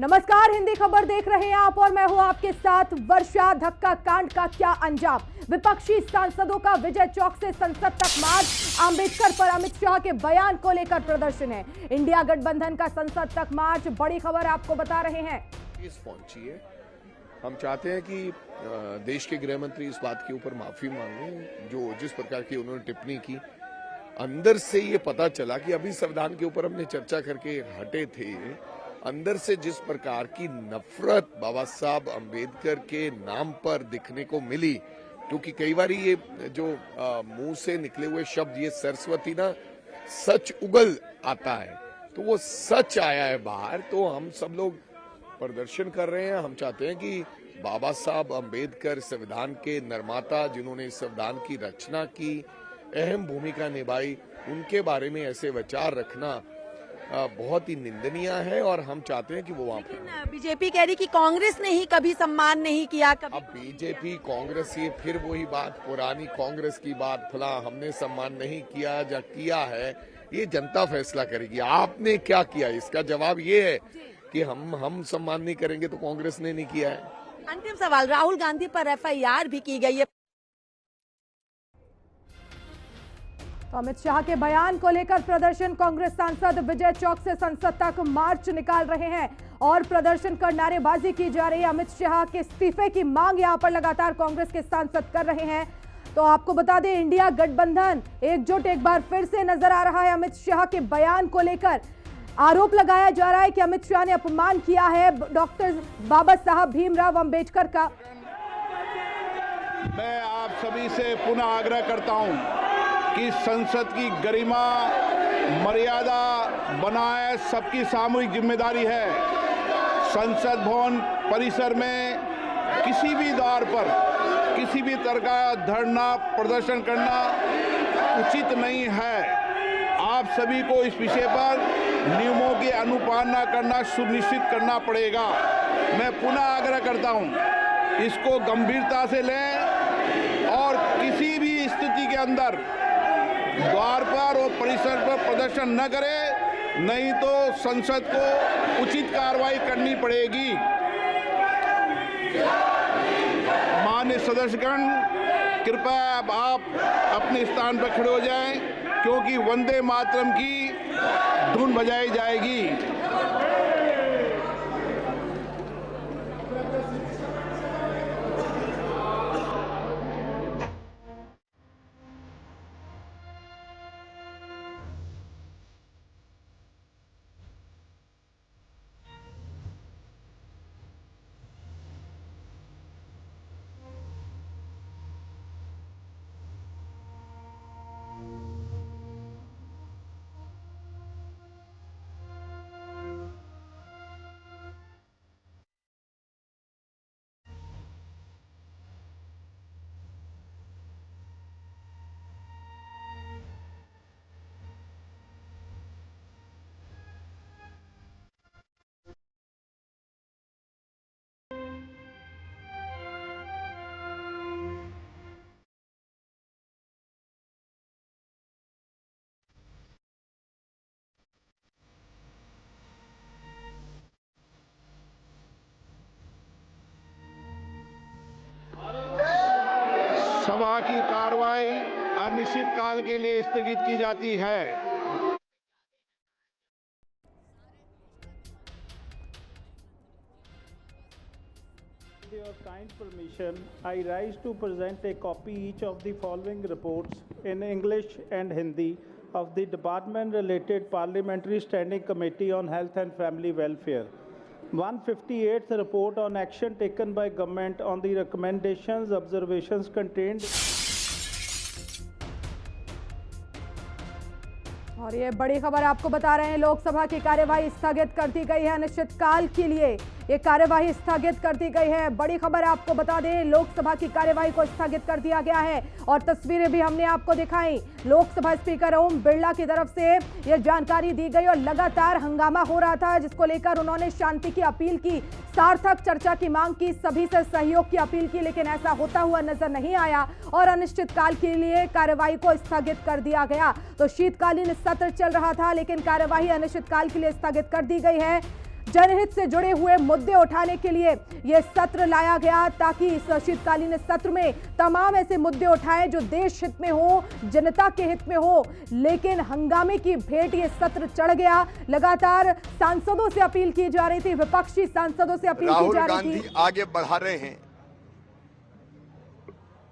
नमस्कार, हिंदी खबर देख रहे हैं आप और मैं हूं आपके साथ वर्षा। धक्का कांड का क्या अंजाम? विपक्षी सांसदों का विजय चौक से संसद तक मार्च। अंबेडकर पर अमित शाह के बयान को लेकर प्रदर्शन है। इंडिया गठबंधन का संसद तक मार्च। बड़ी खबर आपको बता रहे हैं। पहुंची है। हम चाहते हैं कि देश के गृह मंत्री इस बात के ऊपर माफी मांगे जो जिस प्रकार की उन्होंने टिप्पणी की। अंदर से ये पता चला कि अभी संविधान के ऊपर हमने चर्चा करके हटे थे, अंदर से जिस प्रकार की नफरत बाबा साहब अम्बेडकर के नाम पर दिखने को मिली, क्योंकि कई बार ये जो मुंह से निकले हुए शब्द, ये सरस्वती ना सच उगल आता है, तो वो सच आया है बाहर। तो हम सब लोग प्रदर्शन कर रहे हैं। हम चाहते हैं कि बाबा साहब अम्बेडकर संविधान के निर्माता, जिन्होंने संविधान की रचना की, अहम भूमिका निभाई, उनके बारे में ऐसे विचार रखना बहुत ही निंदनीय है और हम चाहते हैं कि वो वहाँ पर। बीजेपी कह रही कि कांग्रेस ने ही कभी सम्मान नहीं किया। कभी अब बीजेपी कांग्रेस, ये फिर वही बात, पुरानी कांग्रेस की बात, फला हमने सम्मान नहीं किया या किया है, ये जनता फैसला करेगी। आपने क्या किया, इसका जवाब ये है कि हम सम्मान नहीं करेंगे तो कांग्रेस ने नहीं किया है। अंतिम सवाल, राहुल गांधी पर एफआईआर भी की गई है। तो अमित शाह के बयान को लेकर प्रदर्शन। कांग्रेस सांसद विजय चौक से संसद तक मार्च निकाल रहे हैं और प्रदर्शन कर नारेबाजी की जा रही है। अमित शाह के इस्तीफे की मांग यहां पर लगातार कांग्रेस के सांसद कर रहे हैं। तो आपको बता दें, इंडिया गठबंधन एकजुट एक बार फिर से नजर आ रहा है। अमित शाह के बयान को लेकर आरोप लगाया जा रहा है कि अमित शाह ने अपमान किया है डॉक्टर बाबा साहब भीमराव अंबेडकर का। मैं आप सभी से पुनः आग्रह करता हूं कि संसद की गरिमा मर्यादा बनाए सबकी सामूहिक जिम्मेदारी है। संसद भवन परिसर में किसी भी द्वार पर किसी भी तरह का धरना प्रदर्शन करना उचित नहीं है। आप सभी को इस विषय पर नियमों की अनुपालना करना सुनिश्चित करना पड़ेगा। मैं पुनः आग्रह करता हूं, इसको गंभीरता से लें और किसी भी स्थिति के अंदर द्वार पर और परिसर पर प्रदर्शन न करें, नहीं तो संसद को उचित कार्रवाई करनी पड़ेगी। माननीय सदस्यगण, कृपया आप अपने स्थान पर खड़े हो जाएं, क्योंकि वंदे मातरम की धुन बजाई जाएगी। सभा की कार्रवाई अनिश्चित काल के लिए स्थगित की जाती है। With your kind permission, I rise to present a copy each of the following reports in English and Hindi of the Department-related Parliamentary Standing Committee on Health and Family Welfare. 158th report on action taken by government on the recommendations, observations contained. और ये बड़ी खबर आपको बता रहे हैं, लोकसभा की कार्यवाही स्थगित कर दी गई है। अनिश्चितकाल के लिए ये कार्यवाही स्थगित कर दी गई है। बड़ी खबर आपको बता दें, लोकसभा की कार्यवाही को स्थगित कर दिया गया है और तस्वीरें भी हमने आपको दिखाई। लोकसभा स्पीकर ओम बिरला की तरफ से यह जानकारी दी गई और लगातार हंगामा हो रहा था, जिसको लेकर उन्होंने शांति की अपील की, सार्थक चर्चा की मांग की, सभी से सहयोग की अपील की, लेकिन ऐसा होता हुआ नजर नहीं आया और अनिश्चितकाल के लिए कार्यवाही को स्थगित कर दिया गया। तो शीतकालीन सत्र चल रहा था, लेकिन कार्यवाही अनिश्चितकाल के लिए स्थगित कर दी गई है। जनहित से जुड़े हुए मुद्दे उठाने के लिए यह सत्र लाया गया, ताकि इस शीतकालीन सत्र में तमाम ऐसे मुद्दे उठाएं जो देश हित में हो, जनता के हित में हो। लेकिन हंगामे की भेंट ये सत्र चढ़ गया। लगातार सांसदों से अपील की जा रही थी, विपक्षी सांसदों से अपील की जा रही थी। राहुल गांधी आगे बढ़ा रहे हैं,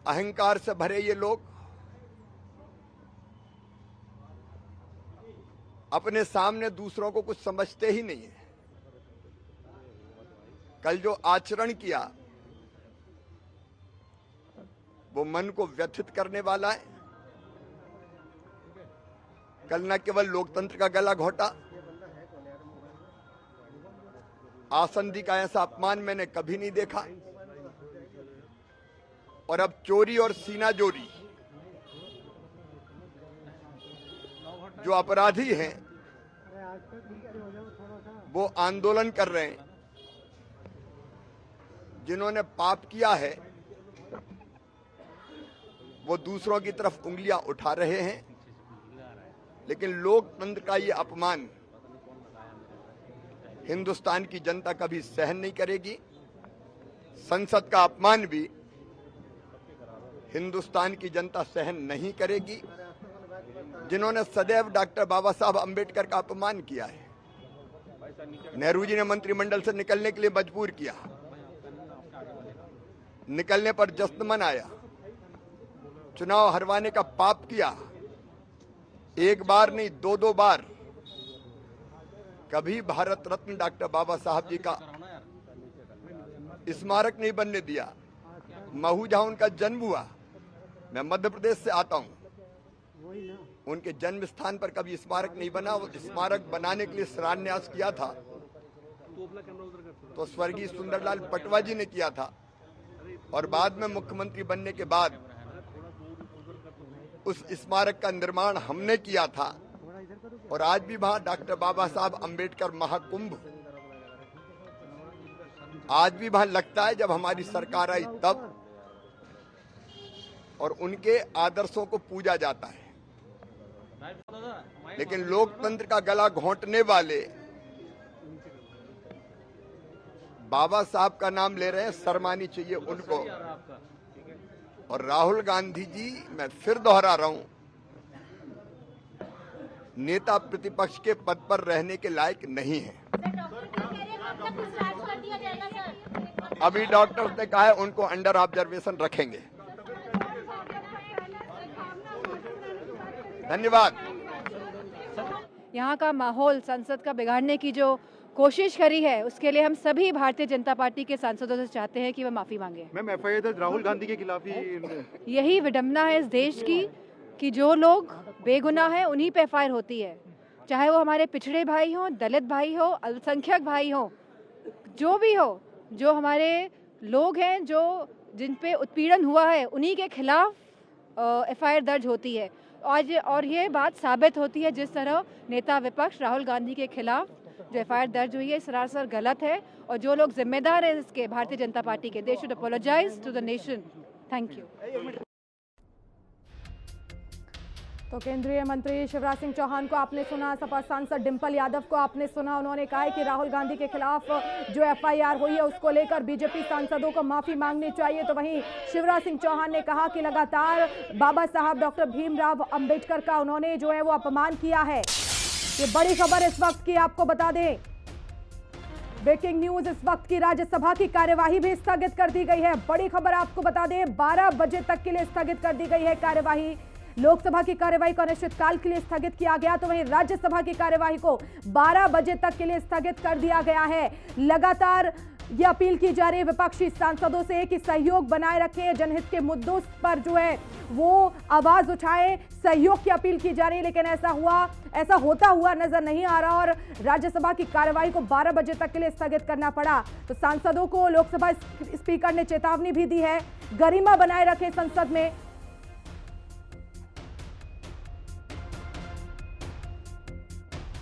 अहंकार से भरे ये लोग अपने सामने दूसरों को कुछ समझते ही नहीं है। कल जो आचरण किया वो मन को व्यथित करने वाला है। कल न केवल लोकतंत्र का गला घोटा, आसंदी का ऐसा अपमान मैंने कभी नहीं देखा। और अब चोरी और सीनाजोरी, जो अपराधी हैं वो आंदोलन कर रहे हैं, जिन्होंने पाप किया है वो दूसरों की तरफ उंगलियां उठा रहे हैं। लेकिन लोकतंत्र का ये अपमान हिंदुस्तान की जनता कभी सहन नहीं करेगी। संसद का अपमान भी हिंदुस्तान की जनता सहन नहीं करेगी। जिन्होंने सदैव डॉक्टर बाबा साहब अंबेडकर का अपमान किया है, नेहरू जी ने मंत्रिमंडल से निकलने के लिए मजबूर किया, निकलने पर जश्न मनाया, चुनाव हरवाने का पाप किया, एक बार नहीं दो बार। कभी भारत रत्न डॉक्टर बाबा साहब जी का स्मारक नहीं बनने दिया। महू जहां उनका जन्म हुआ, मैं मध्य प्रदेश से आता हूं, उनके जन्म स्थान पर कभी स्मारक नहीं बना। वो स्मारक बनाने के लिए शिलान्यास किया था तो स्वर्गीय सुंदरलाल पटवा जी ने किया था, और बाद में मुख्यमंत्री बनने के बाद उस स्मारक का निर्माण हमने किया था। और आज भी वहां डॉक्टर बाबा साहब अंबेडकर महाकुंभ आज भी वहां लगता है। जब हमारी सरकार आई तब, और उनके आदर्शों को पूजा जाता है। लेकिन लोकतंत्र का गला घोंटने वाले बाबा साहब का नाम ले रहे हैं, शर्मानी चाहिए उनको। और राहुल गांधी जी, मैं फिर दोहरा रहा हूं, नेता प्रतिपक्ष के पद पर रहने के लायक नहीं है। अभी डॉक्टर्स ने कहा है उनको अंडर ऑब्जर्वेशन रखेंगे। धन्यवाद। यहाँ का माहौल संसद का बिगाड़ने की जो कोशिश करी है, उसके लिए हम सभी भारतीय जनता पार्टी के सांसदों से चाहते हैं कि वह माफी मांगे। मैम, एफआईआर दर्ज राहुल गांधी के खिलाफ ही यही विडंबना है इस देश की कि जो लोग बेगुनाह हैं उन्हीं पे एफआईआर होती है, चाहे वो हमारे पिछड़े भाई हों, दलित भाई हो, अल्पसंख्यक भाई हो, जो भी हो, जो हमारे लोग हैं जो जिन पे उत्पीड़न हुआ है उन्हीं के खिलाफ एफआईआर दर्ज होती है। आज और ये बात साबित होती है जिस तरह नेता विपक्ष राहुल गांधी के खिलाफ जो एफआईआर दर्ज हुई है सरासर गलत है। और जो लोग जिम्मेदार हैं इसके, भारतीय जनता पार्टी के, they should apologise to the nation. Thank you. तो केंद्रीय मंत्री शिवराज सिंह चौहान को आपने सुना, सपा सांसद डिंपल यादव को आपने सुना। उन्होंने कहा है कि राहुल गांधी के खिलाफ जो एफआईआर हुई है उसको लेकर बीजेपी सांसदों को माफी मांगनी चाहिए। तो वहीं शिवराज सिंह चौहान ने कहा कि लगातार बाबा साहब डॉक्टर भीमराव अंबेडकर का उन्होंने जो है वो अपमान किया है। ये बड़ी खबर इस वक्त की आपको बता दें, ब्रेकिंग न्यूज इस वक्त की, राज्यसभा की कार्यवाही भी स्थगित कर दी गई है। बड़ी खबर आपको बता दें, 12 बजे तक के लिए स्थगित कर दी गई है कार्यवाही। लोकसभा की कार्यवाही को अनिश्चितकाल के लिए स्थगित किया गया, तो वहीं राज्यसभा की कार्यवाही को 12 बजे तक के लिए स्थगित कर दिया गया है। लगातार ये अपील की जा रही है विपक्षी सांसदों से कि सहयोग बनाए रखें, जनहित के मुद्दों पर जो है वो आवाज उठाएं, सहयोग की अपील की जा रही है। लेकिन ऐसा होता हुआ नजर नहीं आ रहा और राज्यसभा की कार्यवाही को 12 बजे तक के लिए स्थगित करना पड़ा। तो सांसदों को लोकसभा स्पीकर ने चेतावनी भी दी है, गरिमा बनाए रखें संसद में,